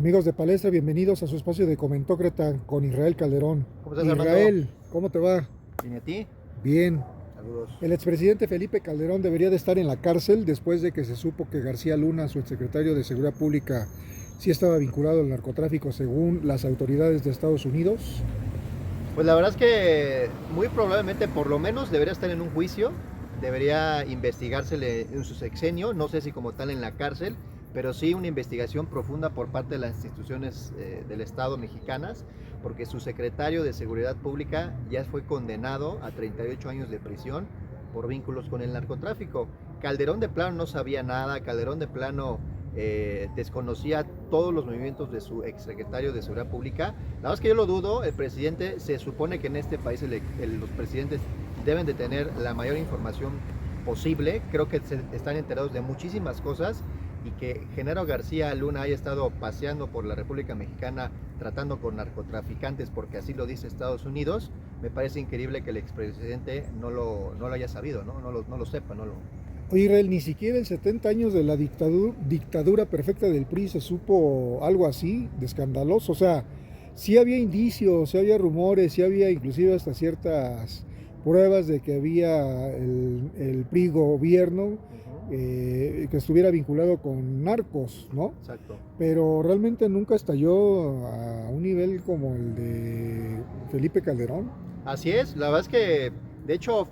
Amigos de Palestra, bienvenidos a su espacio de Comentócrata con Israel Calderón. ¿Cómo estás, Armando? Israel, ¿cómo te va? ¿Viene a ti? Bien. Saludos. El expresidente Felipe Calderón debería de estar en la cárcel después de que se supo que García Luna, su exsecretario de Seguridad Pública, sí estaba vinculado al narcotráfico según las autoridades de Estados Unidos. Pues la verdad es que muy probablemente por lo menos debería estar en un juicio, debería investigársele en su sexenio, no sé si como tal en la cárcel, pero sí una investigación profunda por parte de las instituciones del Estado mexicanas, porque su secretario de Seguridad Pública ya fue condenado a 38 años de prisión por vínculos con el narcotráfico. Calderón de plano no sabía nada, Calderón de plano desconocía todos los movimientos de su exsecretario de Seguridad Pública. La verdad es que yo lo dudo, el presidente, se supone que en este país los presidentes deben de tener la mayor información posible, creo que están enterados de muchísimas cosas, y que Genaro García Luna haya estado paseando por la República Mexicana tratando con narcotraficantes porque así lo dice Estados Unidos, me parece increíble que el expresidente no lo haya sabido, no lo sepa, no lo... Oye, Israel, ni siquiera en 70 años de la dictadura perfecta del PRI se supo algo así de escandaloso. O sea, sí había indicios, sí había rumores, sí había inclusive hasta ciertas pruebas de que había el PRI gobierno que estuviera vinculado con narcos, ¿no? Exacto. Pero realmente nunca estalló a un nivel como el de Felipe Calderón. Así es, la verdad es que, de hecho,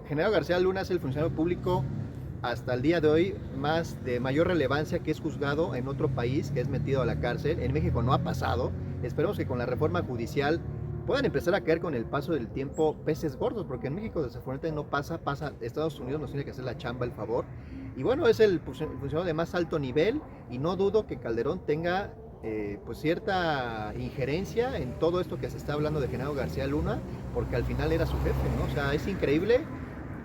Genaro García Luna es el funcionario público hasta el día de hoy de mayor relevancia que es juzgado en otro país, que es metido a la cárcel. En México no ha pasado. Esperemos que con la reforma judicial puedan empezar a caer con el paso del tiempo peces gordos, porque en México desafortunadamente no pasa, Estados Unidos nos tiene que hacer la chamba, el favor. Y bueno, es el funcionario de más alto nivel y no dudo que Calderón tenga pues cierta injerencia en todo esto que se está hablando de Genaro García Luna, porque al final era su jefe, ¿no? O sea, es increíble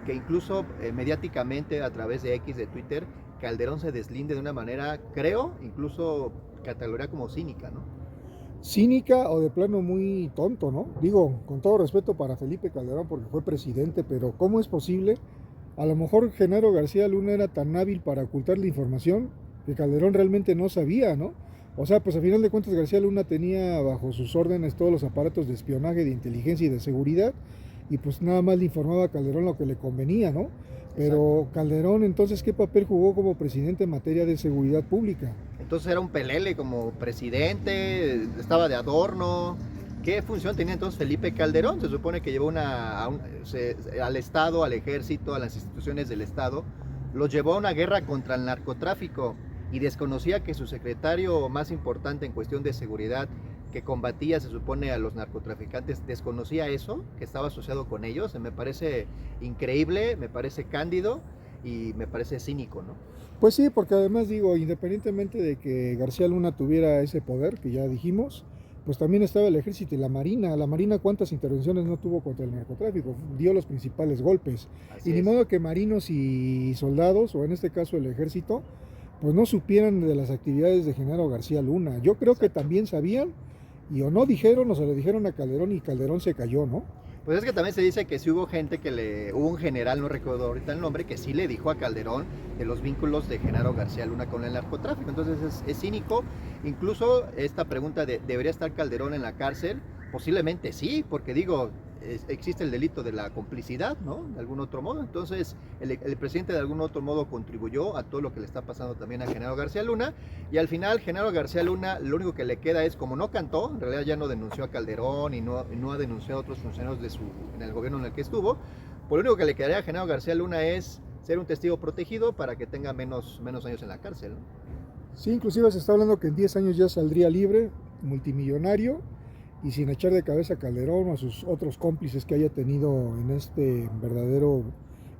que incluso mediáticamente a través de X, de Twitter, Calderón se deslinde de una manera, creo, incluso categoría como cínica, ¿no? Cínica o de plano muy tonto, ¿no? Digo, con todo respeto para Felipe Calderón porque fue presidente, pero ¿cómo es posible? A lo mejor Genaro García Luna era tan hábil para ocultar la información que Calderón realmente no sabía, ¿no? O sea, pues a final de cuentas García Luna tenía bajo sus órdenes todos los aparatos de espionaje, de inteligencia y de seguridad, y pues nada más le informaba a Calderón lo que le convenía, ¿no? Pero Exacto. Calderón, entonces, ¿qué papel jugó como presidente en materia de seguridad pública? Entonces era un pelele como presidente, estaba de adorno. ¿Qué función tenía entonces Felipe Calderón? Se supone que llevó al Estado, al ejército, a las instituciones del Estado, los llevó a una guerra contra el narcotráfico y desconocía que su secretario más importante en cuestión de seguridad, que combatía, se supone, a los narcotraficantes, desconocía eso, que estaba asociado con ellos. Me parece increíble, me parece cándido y me parece cínico, ¿no? Pues sí, porque además digo, independientemente de que García Luna tuviera ese poder, que ya dijimos, pues también estaba el ejército y la marina. La marina, ¿cuántas intervenciones no tuvo contra el narcotráfico? Dio los principales golpes. Así Y ni es. modo que marinos y soldados, o en este caso el ejército, pues no supieran de las actividades de Genaro García Luna. Yo creo que Exacto. también sabían, y o no dijeron, o se lo dijeron a Calderón y Calderón se cayó, ¿no? Pues es que también se dice que sí hubo gente hubo un general, no recuerdo ahorita el nombre, que sí le dijo a Calderón de los vínculos de Genaro García Luna con el narcotráfico. Entonces es cínico. Incluso esta pregunta de ¿debería estar Calderón en la cárcel? Posiblemente sí, porque digo, existe el delito de la complicidad, ¿no? De algún otro modo. Entonces el presidente de algún otro modo contribuyó a todo lo que le está pasando también a Genaro García Luna. Y al final Genaro García Luna lo único que le queda es, como no cantó, en realidad ya no denunció a Calderón y no ha denunciado a otros funcionarios en el gobierno en el que estuvo, pues lo único que le quedaría a Genaro García Luna es ser un testigo protegido para que tenga menos años en la cárcel, ¿no? Sí, inclusive se está hablando que en 10 años ya saldría libre, multimillonario, y sin echar de cabeza a Calderón o a sus otros cómplices que haya tenido en este verdadero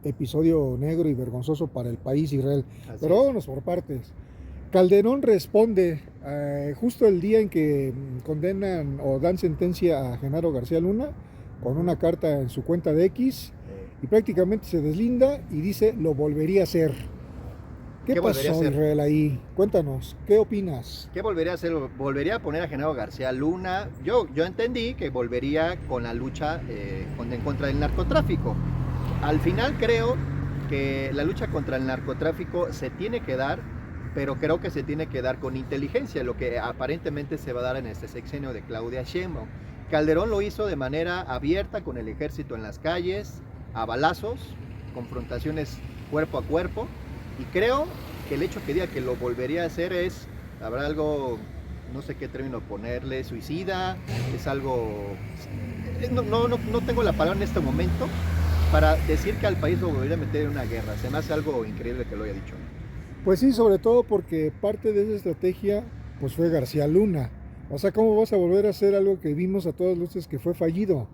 episodio negro y vergonzoso para el país Israel. Así Pero es. vámonos por partes. Calderón responde justo el día en que condenan o dan sentencia a Genaro García Luna con una carta en su cuenta de X y prácticamente se deslinda y dice lo volvería a hacer. ¿Qué ¿Qué volvería a pasó, hacer? Israel, ahí? Cuéntanos, ¿qué opinas? ¿Qué volvería a hacer? Volvería a poner a Genaro García Luna. Yo entendí que volvería con la lucha en contra del narcotráfico. Al final creo que la lucha contra el narcotráfico se tiene que dar pero creo que se tiene que dar con inteligencia, lo que aparentemente se va a dar en este sexenio de Claudia Sheinbaum. Calderón lo hizo de manera abierta, con el ejército en las calles, a balazos, confrontaciones cuerpo a cuerpo, y creo que el hecho que diga que lo volvería a hacer habrá algo, no sé qué término ponerle, suicida, es algo, no tengo la palabra en este momento para decir que al país lo volvería a meter en una guerra. Se me hace algo increíble que lo haya dicho. Pues sí, sobre todo porque parte de esa estrategia pues fue García Luna. O sea, ¿cómo vas a volver a hacer algo que vimos a todas luces que fue fallido?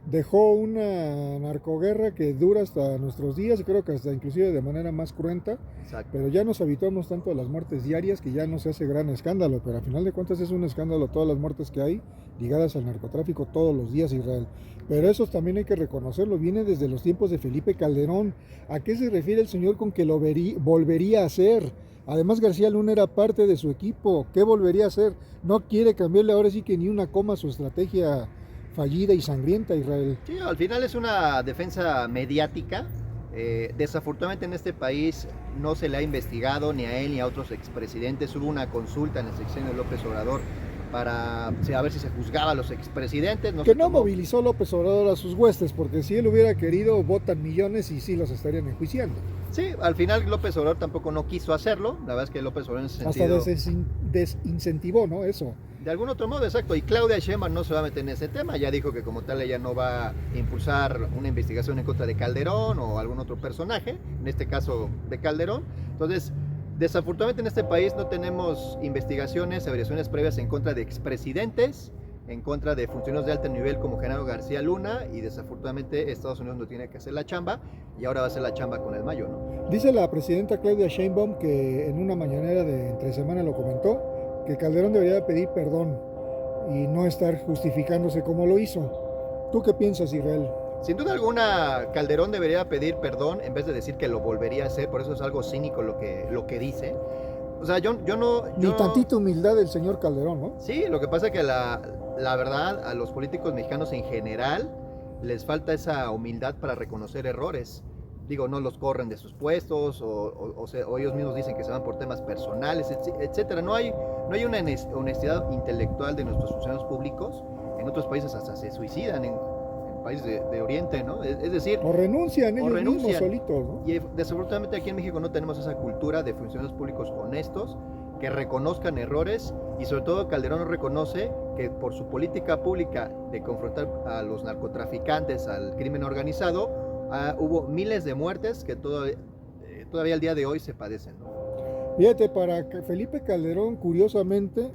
Dejó una narcoguerra que dura hasta nuestros días, y creo que hasta inclusive de manera más cruenta. Exacto. Pero ya nos habituamos tanto a las muertes diarias que ya no se hace gran escándalo, pero al final de cuentas es un escándalo todas las muertes que hay ligadas al narcotráfico todos los días, Israel. Pero eso también hay que reconocerlo, viene desde los tiempos de Felipe Calderón. ¿A qué se refiere el señor con que lo volvería a hacer? Además, García Luna era parte de su equipo. ¿Qué volvería a hacer? No quiere cambiarle ahora sí que ni una coma a su estrategia fallida y sangrienta, Israel. Sí, al final es una defensa mediática. Desafortunadamente en este país no se le ha investigado ni a él ni a otros expresidentes. Hubo una consulta en el sexenio de López Obrador para a ver si se juzgaba a los expresidentes. Que no movilizó López Obrador a sus huestes, porque si él hubiera querido, votan millones y sí los estarían enjuiciando. Sí, al final López Obrador tampoco no quiso hacerlo. La verdad es que López Obrador en ese sentido hasta desincentivó, ¿no? Eso. De algún otro modo, exacto. Y Claudia Sheinbaum no se va a meter en ese tema. Ya dijo que como tal ella no va a impulsar una investigación en contra de Calderón o algún otro personaje, en este caso de Calderón. Entonces, desafortunadamente en este país no tenemos investigaciones, averiguaciones previas en contra de expresidentes, en contra de funcionarios de alto nivel como Genaro García Luna, y desafortunadamente Estados Unidos no tiene que hacer la chamba, y ahora va a hacer la chamba con el Mayo, ¿no? Dice la presidenta Claudia Sheinbaum, que en una mañanera de entre semana lo comentó, que Calderón debería pedir perdón y no estar justificándose como lo hizo. ¿Tú qué piensas, Israel? Sin duda alguna, Calderón debería pedir perdón en vez de decir que lo volvería a hacer. Por eso es algo cínico lo que dice. O sea, yo no... Ni tantita humildad del señor Calderón, ¿no? Sí, lo que pasa es que la verdad, a los políticos mexicanos en general les falta esa humildad para reconocer errores. Digo, no los corren de sus puestos o ellos mismos dicen que se van por temas personales, etcétera. No hay una honestidad intelectual de nuestros funcionarios públicos. En otros países hasta se suicidan, en países de Oriente, ¿no? Es decir... O renuncian ellos mismos solitos, ¿no? Y desafortunadamente aquí en México no tenemos esa cultura de funcionarios públicos honestos, que reconozcan errores, y sobre todo Calderón no reconoce que por su política pública de confrontar a los narcotraficantes, al crimen organizado, hubo miles de muertes que todavía al día de hoy se padecen, ¿no? Fíjate, para Felipe Calderón, curiosamente,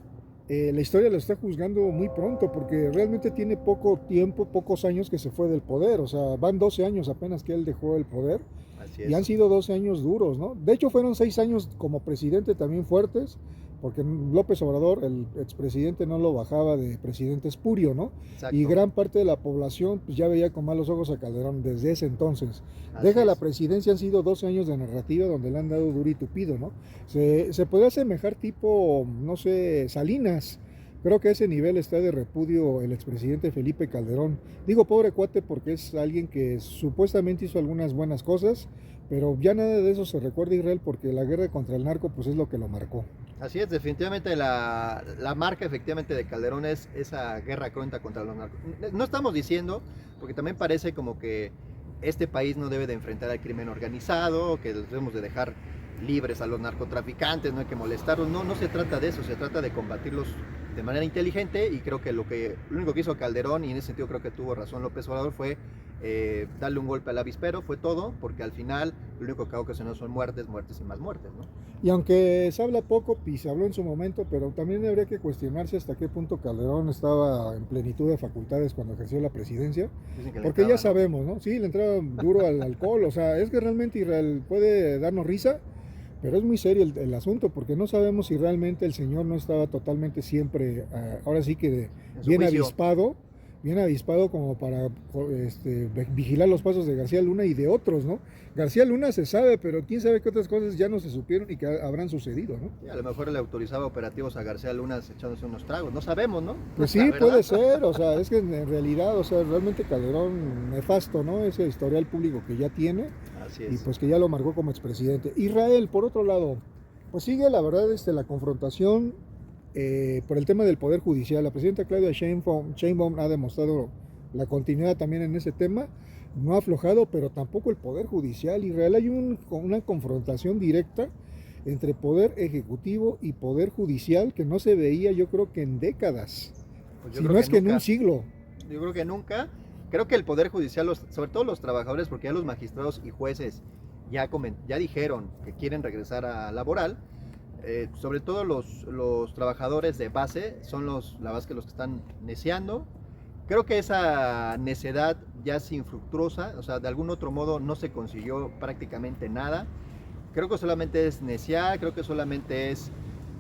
la historia lo está juzgando muy pronto, porque realmente tiene poco tiempo, pocos años que se fue del poder. O sea, van 12 años apenas que él dejó el poder. Así es. Y han sido 12 años duros, ¿no? De hecho, fueron 6 años como presidente también fuertes, porque López Obrador, el expresidente, no lo bajaba de presidente espurio, ¿no? Exacto. Y gran parte de la población pues, ya veía con malos ojos a Calderón desde ese entonces. Deja la presidencia, han sido 12 años de narrativa donde le han dado duro y tupido, ¿no? Se podría asemejar tipo, no sé, Salinas. Creo que a ese nivel está de repudio el expresidente Felipe Calderón. Digo pobre cuate porque es alguien que supuestamente hizo algunas buenas cosas, pero ya nada de eso se recuerda, Israel, porque la guerra contra el narco pues es lo que lo marcó. Así es, definitivamente la marca efectivamente de Calderón es esa guerra cruenta contra los narcos. No estamos diciendo, porque también parece como que este país no debe de enfrentar al crimen organizado, que debemos de dejar libres a los narcotraficantes, no hay que molestarlos. No se trata de eso, se trata de combatirlos de manera inteligente, y creo que lo único que hizo Calderón, y en ese sentido creo que tuvo razón López Obrador, fue darle un golpe al avispero, fue todo, porque al final lo único que ocasionó son muertes y más muertes, ¿no? Y aunque se habla poco, y se habló en su momento, pero también habría que cuestionarse hasta qué punto Calderón estaba en plenitud de facultades cuando ejerció la presidencia, porque ya sabemos, ¿no? Sí, le entraba duro al alcohol, o sea, es que realmente Israel puede darnos risa, pero es muy serio el asunto, porque no sabemos si realmente el señor no estaba totalmente siempre, ahora sí que bien avispado como para vigilar los pasos de García Luna y de otros, ¿no? García Luna se sabe, pero quién sabe qué otras cosas ya no se supieron y que habrán sucedido, ¿no? Sí, a lo mejor le autorizaba operativos a García Luna echándose unos tragos, no sabemos, ¿no? Pues sí, puede ser, o sea, es que en realidad, o sea, realmente Calderón nefasto, ¿no? Ese historial público que ya tiene. Así es. Y pues que ya lo marcó como expresidente. Israel, por otro lado, Pues sigue, la verdad, la confrontación por el tema del Poder Judicial. La presidenta Claudia Sheinbaum ha demostrado la continuidad también en ese tema. No ha aflojado, pero tampoco el Poder Judicial. Israel, hay una confrontación directa entre Poder Ejecutivo y Poder Judicial que no se veía, yo creo que en décadas, Pues si no es que en un siglo. Yo creo que nunca. Creo que el Poder Judicial, sobre todo los trabajadores, porque ya los magistrados y jueces ya dijeron que quieren regresar a laboral, sobre todo los trabajadores de base son la base que los que están neceando. Creo que esa necedad ya es infructuosa, o sea, de algún otro modo no se consiguió prácticamente nada. Creo que solamente es neciar, creo que solamente es...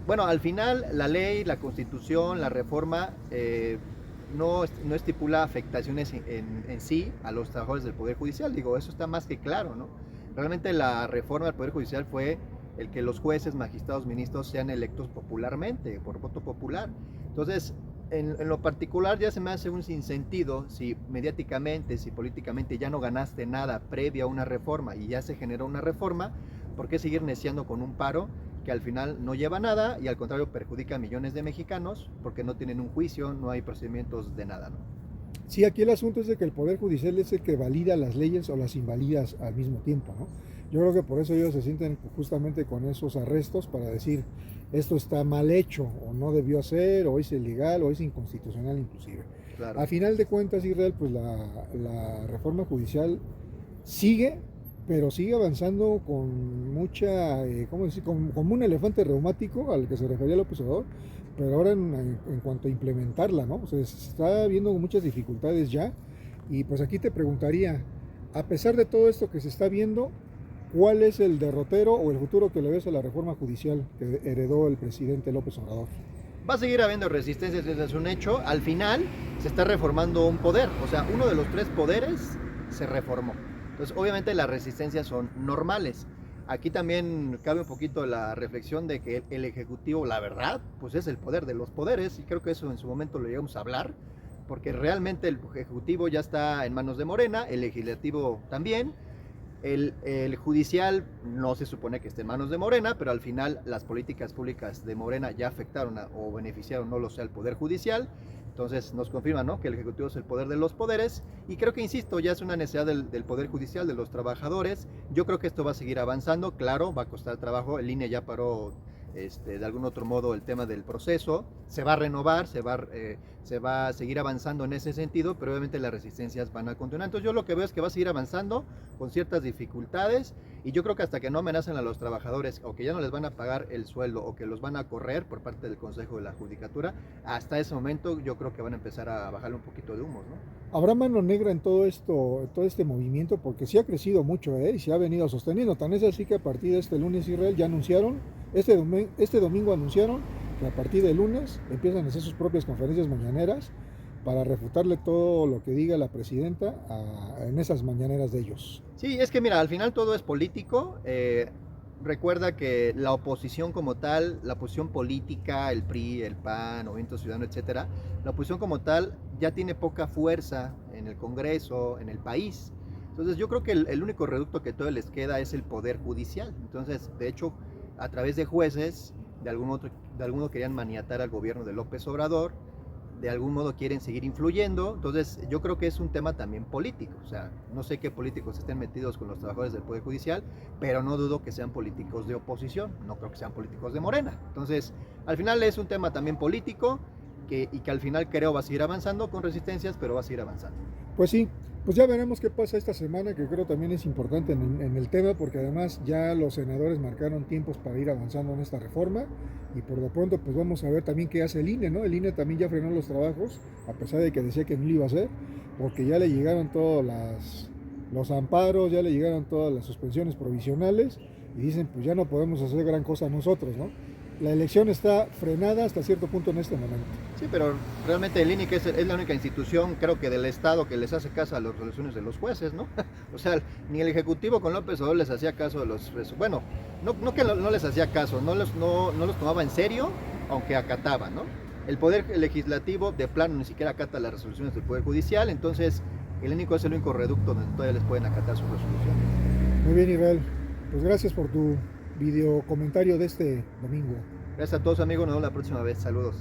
Bueno, al final la ley, la constitución, la reforma no estipula afectaciones en sí a los trabajadores del Poder Judicial. Digo, eso está más que claro, ¿no? Realmente la reforma del Poder Judicial fue el que los jueces, magistrados, ministros sean electos popularmente, por voto popular. Entonces, en lo particular ya se me hace un sinsentido si mediáticamente, si políticamente ya no ganaste nada previa a una reforma y ya se generó una reforma, ¿por qué seguir neciando con un paro que al final no lleva a nada y al contrario perjudica a millones de mexicanos porque no tienen un juicio, no hay procedimientos de nada, ¿no? Sí, aquí el asunto es de que el Poder Judicial es el que valida las leyes o las invalidas al mismo tiempo, ¿no? Yo creo que por eso ellos se sienten justamente con esos arrestos para decir esto está mal hecho o no debió ser o es ilegal o es inconstitucional inclusive. Claro. A final de cuentas, Israel, pues la reforma judicial sigue, pero sigue avanzando con mucha, ¿cómo decir? Como un elefante reumático al que se refería López Obrador, pero ahora en cuanto a implementarla, ¿no? O sea, se está viendo muchas dificultades ya, y pues aquí te preguntaría, a pesar de todo esto que se está viendo, ¿cuál es el derrotero o el futuro que le ves a la reforma judicial que heredó el presidente López Obrador? Va a seguir habiendo resistencias, ese es un hecho. Al final se está reformando un poder, o sea, uno de los tres poderes se reformó. Entonces, obviamente las resistencias son normales. Aquí también cabe un poquito la reflexión de que el Ejecutivo, la verdad, pues es el poder de los poderes, y creo que eso en su momento lo llegamos a hablar, porque realmente el Ejecutivo ya está en manos de Morena, el Legislativo también. El judicial no se supone que esté en manos de Morena, pero al final las políticas públicas de Morena ya afectaron o beneficiaron, no lo sé, al Poder Judicial. Entonces nos confirma, ¿no?, que el Ejecutivo es el poder de los poderes, y creo que, insisto, ya es una necesidad del Poder Judicial, de los trabajadores. Yo creo que esto va a seguir avanzando, claro, va a costar trabajo. El INE ya paró de algún otro modo el tema del proceso, se va a renovar, se va a seguir avanzando en ese sentido, pero obviamente las resistencias van a continuar. Entonces yo lo que veo es que va a seguir avanzando con ciertas dificultades, y yo creo que hasta que no amenacen a los trabajadores o que ya no les van a pagar el sueldo o que los van a correr por parte del Consejo de la Judicatura, hasta ese momento yo creo que van a empezar a bajarle un poquito de humos, ¿no? Habrá mano negra en todo esto, todo este movimiento, porque sí ha crecido mucho, y se ha venido sosteniendo. Tan es así que a partir de este lunes, Israel, ya anunciaron, este domingo anunciaron que a partir de lunes empiezan a hacer sus propias conferencias mañaneras para refutarle todo lo que diga la presidenta en esas mañaneras de ellos. Sí, es que mira, al final todo es político. Recuerda que la oposición como tal, la oposición política, el PRI, el PAN, Movimiento Ciudadano, etcétera, la oposición como tal ya tiene poca fuerza en el Congreso, en el país. Entonces yo creo que el único reducto que todavía les queda es el Poder Judicial. Entonces, de hecho, a través de jueces, de algún modo querían maniatar al gobierno de López Obrador, de algún modo quieren seguir influyendo. Entonces yo creo que es un tema también político. O sea, no sé qué políticos estén metidos con los trabajadores del Poder Judicial, pero no dudo que sean políticos de oposición, no creo que sean políticos de Morena. Entonces, al final es un tema también político, y que al final creo va a seguir avanzando con resistencias, pero va a seguir avanzando. Pues sí, pues ya veremos qué pasa esta semana, que creo también es importante en el tema, porque además ya los senadores marcaron tiempos para ir avanzando en esta reforma, y por lo pronto pues vamos a ver también qué hace el INE, ¿no? El INE también ya frenó los trabajos, a pesar de que decía que no lo iba a hacer, porque ya le llegaron todos los amparos, ya le llegaron todas las suspensiones provisionales, y dicen pues ya no podemos hacer gran cosa nosotros, ¿no? La elección está frenada hasta cierto punto en este momento. Sí, pero realmente el INE, que es la única institución, creo que del Estado, que les hace caso a las resoluciones de los jueces, ¿no? O sea, ni el Ejecutivo con López Obrador les hacía caso a los... Bueno, no que no les hacía caso, no los tomaba en serio, aunque acataba, ¿no? El Poder Legislativo de plano ni siquiera acata las resoluciones del Poder Judicial, entonces el único es el único reducto donde todavía les pueden acatar sus resoluciones. Muy bien, Israel. Pues gracias por tu video comentario de este domingo. Gracias a todos amigos, nos vemos la próxima vez. Saludos.